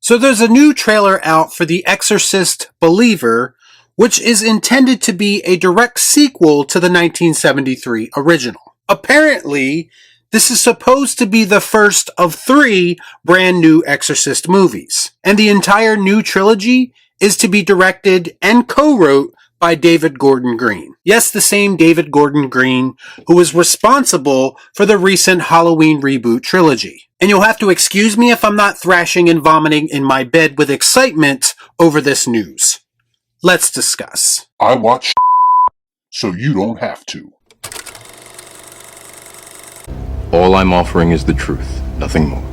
So there's a new trailer out for The Exorcist Believer, which is intended to be a direct sequel to the 1973 original. Apparently, this is supposed to be the first of 3 brand new Exorcist movies, and the entire new trilogy is to be directed and co-wrote by David Gordon Green. Yes, the same David Gordon Green who was responsible for the recent Halloween reboot trilogy. And you'll have to excuse me if I'm not thrashing and vomiting in my bed with excitement over this news. Let's discuss. I watch so you don't have to. All I'm offering is the truth, nothing more.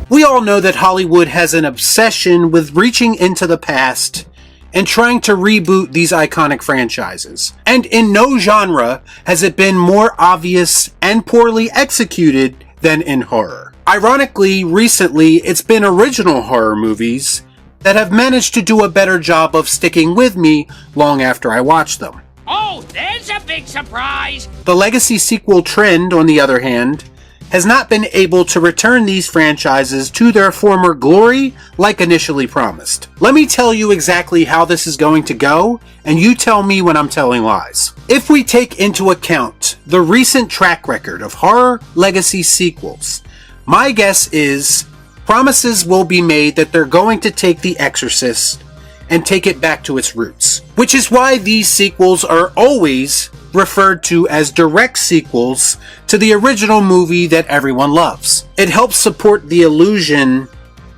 We all know that Hollywood has an obsession with reaching into the past and trying to reboot these iconic franchises. And in no genre has it been more obvious and poorly executed than in horror. Ironically, recently, it's been original horror movies that have managed to do a better job of sticking with me long after I watch them. Oh, there's a big surprise! The legacy sequel trend, on the other hand, has not been able to return these franchises to their former glory like initially promised. Let me tell you exactly how this is going to go, and you tell me when I'm telling lies. If we take into account the recent track record of horror legacy sequels, my guess is promises will be made that they're going to take The Exorcist and take it back to its roots. Which is why these sequels are always referred to as direct sequels to the original movie that everyone loves. It helps support the illusion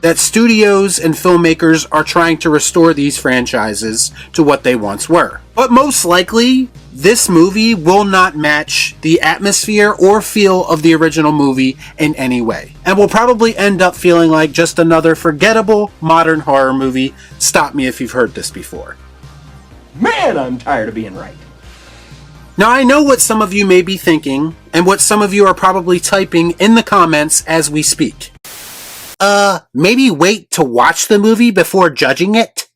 that studios and filmmakers are trying to restore these franchises to what they once were. But most likely, this movie will not match the atmosphere or feel of the original movie in any way, and will probably end up feeling like just another forgettable modern horror movie. Stop me if you've heard this before. Man, I'm tired of being right. Now, I know what some of you may be thinking, and what some of you are probably typing in the comments as we speak. Maybe wait to watch the movie before judging it?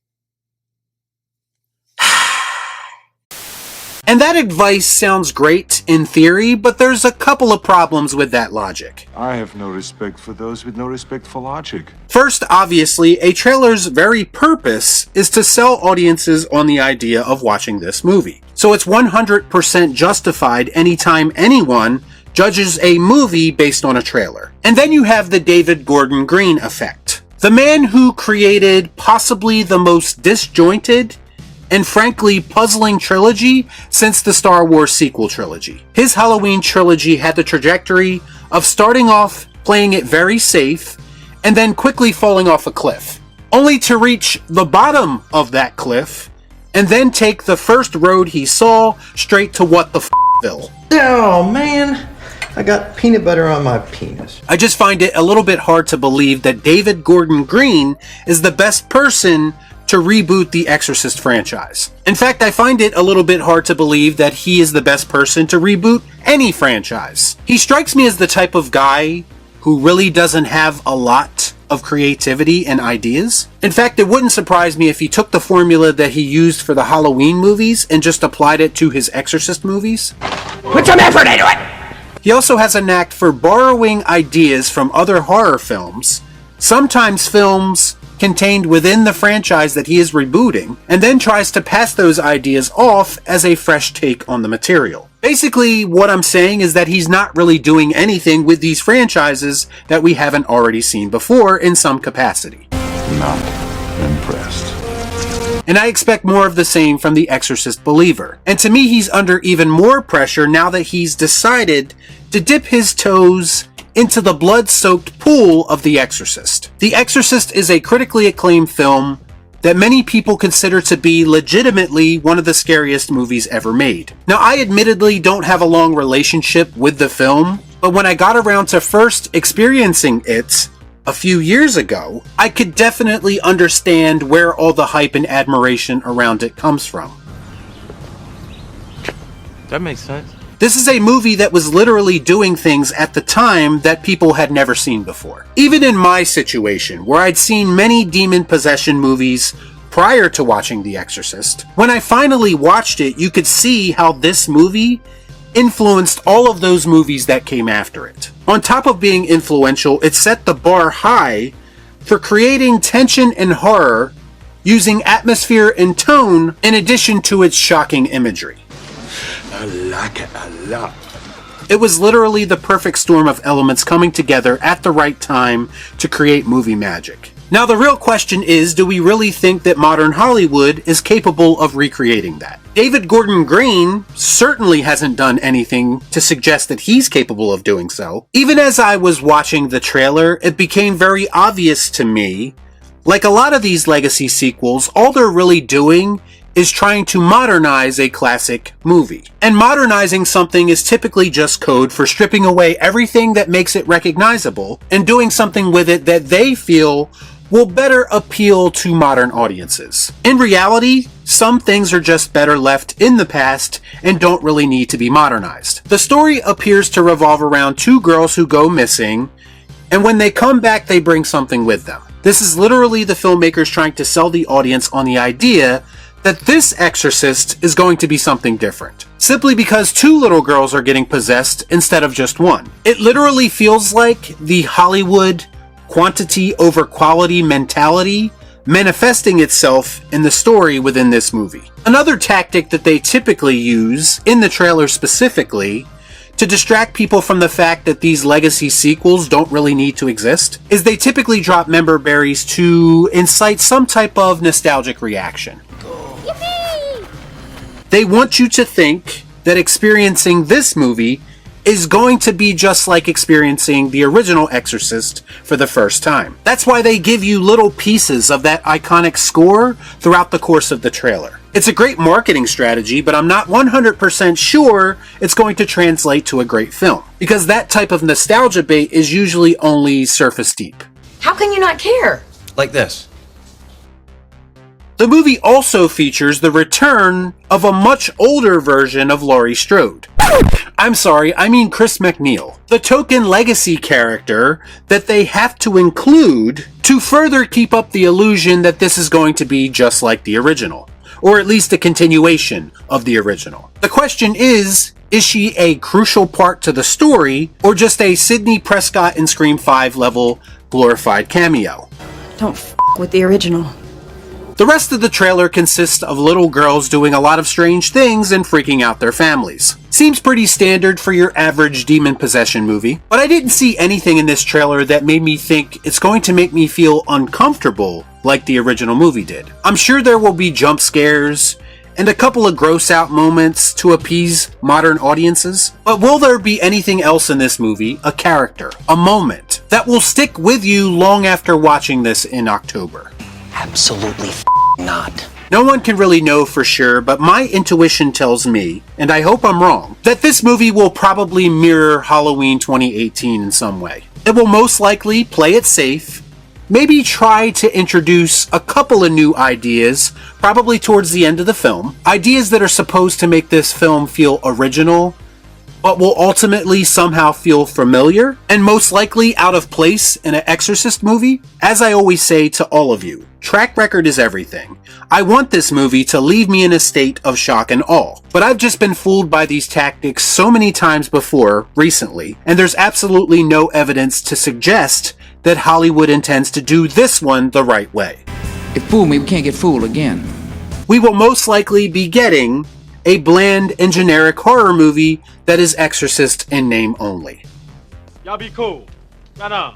And that advice sounds great in theory, but there's a couple of problems with that logic. I have no respect for those with no respect for logic. First, obviously, a trailer's very purpose is to sell audiences on the idea of watching this movie. So it's 100% justified anytime anyone judges a movie based on a trailer. And then you have the David Gordon Green effect. The man who created possibly the most disjointed and frankly puzzling trilogy since the Star Wars sequel trilogy. His Halloween trilogy had the trajectory of starting off playing it very safe and then quickly falling off a cliff, only to reach the bottom of that cliff and then take the first road he saw straight to what the f***ville. Oh man, I got peanut butter on my penis. I just find it a little bit hard to believe that David Gordon Green is the best person to reboot the Exorcist franchise. In fact, I find it a little bit hard to believe that he is the best person to reboot any franchise. He strikes me as the type of guy who really doesn't have a lot of creativity and ideas. In fact, it wouldn't surprise me if he took the formula that he used for the Halloween movies and just applied it to his Exorcist movies. Put some effort into it! He also has a knack for borrowing ideas from other horror films, sometimes films contained within the franchise that he is rebooting, and then tries to pass those ideas off as a fresh take on the material. Basically, what I'm saying is that he's not really doing anything with these franchises that we haven't already seen before in some capacity. Not impressed. And I expect more of the same from The Exorcist Believer. And to me, he's under even more pressure now that he's decided to dip his toes into the blood-soaked pool of The Exorcist. The Exorcist is a critically acclaimed film that many people consider to be legitimately one of the scariest movies ever made. Now, I admittedly don't have a long relationship with the film, but when I got around to first experiencing it a few years ago, I could definitely understand where all the hype and admiration around it comes from. That makes sense. This is a movie that was literally doing things at the time that people had never seen before. Even in my situation, where I'd seen many demon possession movies prior to watching The Exorcist, when I finally watched it, you could see how this movie influenced all of those movies that came after it. On top of being influential, it set the bar high for creating tension and horror using atmosphere and tone in addition to its shocking imagery. I like it a lot. It was literally the perfect storm of elements coming together at the right time to create movie magic. Now the real question is, do we really think that modern Hollywood is capable of recreating that? David Gordon Green certainly hasn't done anything to suggest that he's capable of doing so. Even as I was watching the trailer, it became very obvious to me, like a lot of these legacy sequels, all they're really doing is trying to modernize a classic movie. And modernizing something is typically just code for stripping away everything that makes it recognizable and doing something with it that they feel will better appeal to modern audiences. In reality, some things are just better left in the past and don't really need to be modernized. The story appears to revolve around two girls who go missing, and when they come back, they bring something with them. This is literally the filmmakers trying to sell the audience on the idea that this Exorcist is going to be something different, simply because two little girls are getting possessed instead of just one. It literally feels like the Hollywood quantity over quality mentality manifesting itself in the story within this movie. Another tactic that they typically use, in the trailer specifically, to distract people from the fact that these legacy sequels don't really need to exist, is they typically drop member berries to incite some type of nostalgic reaction. Yippee! They want you to think that experiencing this movie is going to be just like experiencing the original Exorcist for the first time. That's why they give you little pieces of that iconic score throughout the course of the trailer. It's a great marketing strategy, but I'm not 100% sure it's going to translate to a great film, because that type of nostalgia bait is usually only surface deep. How can you not care? Like this. The movie also features the return of a much older version of Laurie Strode. I'm sorry, I mean Chris McNeil, the token legacy character that they have to include to further keep up the illusion that this is going to be just like the original, or at least a continuation of the original. The question is she a crucial part to the story, or just a Sidney Prescott in Scream 5 level glorified cameo? Don't f with the original. The rest of the trailer consists of little girls doing a lot of strange things and freaking out their families. Seems pretty standard for your average demon possession movie, but I didn't see anything in this trailer that made me think it's going to make me feel uncomfortable like the original movie did. I'm sure there will be jump scares and a couple of gross out moments to appease modern audiences, but will there be anything else in this movie, a character, a moment, that will stick with you long after watching this in October? Absolutely not. No one can really know for sure, but my intuition tells me, and I hope I'm wrong, that this movie will probably mirror Halloween 2018 in some way. It will most likely play it safe, maybe try to introduce a couple of new ideas, probably towards the end of the film. Ideas that are supposed to make this film feel original, but will ultimately somehow feel familiar, and most likely out of place in an Exorcist movie. As I always say to all of you, track record is everything. I want this movie to leave me in a state of shock and awe, but I've just been fooled by these tactics so many times before, recently, and there's absolutely no evidence to suggest that Hollywood intends to do this one the right way. If fool me, we can't get fooled again. We will most likely be getting a bland and generic horror movie that is Exorcist in name only. Y'all be cool. Nah.